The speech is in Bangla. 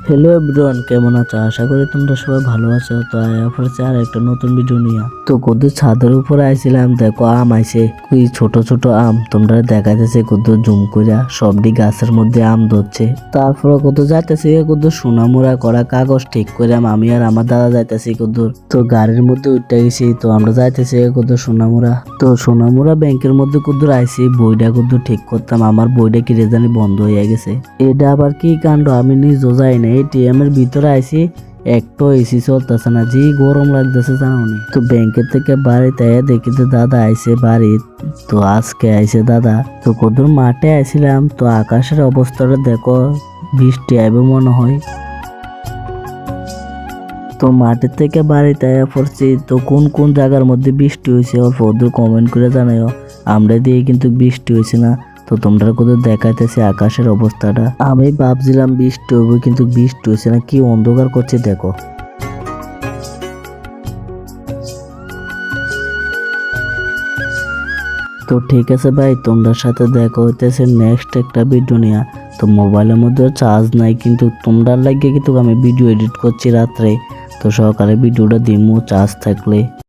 হ্যালো এভরিওয়ান, কেমন আছো? আশা করি তোমরা সবাই ভালো আছো। তো পড়ছে আর একটা নতুন ভিডিও নিয়ে। তো কত ছাদের উপরে আইছিলাম, দেখো আম আইছে, ওই ছোট ছোট আম তোমরা দেখা যাচ্ছে কত জুম কইরা সবটি গাছের মধ্যে আম ধরছে। তারপরে কত যাইতেছে কত সোনামুড়া করা কাগজ ঠিক কইরাম আমি আর আমার দাদা যাইতেছি কত। তো গাড়ির মধ্যে উঠে গেছি, তো আমরা যাইতেছি কত সোনামুড়া। তো সোনামুড়া ব্যাংকের মধ্যে কত আইছি, বইটা কত ঠিক করতাম, আমার বইটা কি জানি বন্ধ হয়ে গেছে। এটা আবার কি কাণ্ড আমি নিজেও যাই না। এটিএম এর ভিতরে আইছি, একটু এসি চলতেছে না, যে গরম লাগতেছে জানি। তো ব্যাংকের থেকে বাড়িতে দেখি তো দাদা আইছে বাড়ি। তো আজকে আইছে দাদা। তো কদূর মাঠে আইছিলাম, তো আকাশের অবস্থাটা দেখো, বৃষ্টি আইবে মনে হয়। তো মাঠের থেকে বাড়িতে পড়ছি। তো কোন কোন জায়গার মধ্যে বৃষ্টি হয়েছে অল্প দূর কমেন্ট করে জানাইও। আমরা দিয়ে কিন্তু বৃষ্টি হয়েছে না। তো তোমরা কোথাও দেখাইতেছে আকাশের অবস্থাটা, আমি ভাবছিলাম বৃষ্টি হবে কিন্তু বৃষ্টি হয়েছে না, কি অন্ধকার করছে দেখো। তো ঠিক আছে ভাই, তোমরা সাথে দেখা হইতেছে নেক্সট একটা ভিডিও নিয়ে। তো মোবাইলের মধ্যে চার্জ নাই, কিন্তু তোমরা লাগে কিন্তু আমি ভিডিও এডিট করছি রাত্রে। তো সকালে ভিডিওটা দিমু চার্জ থাকলে।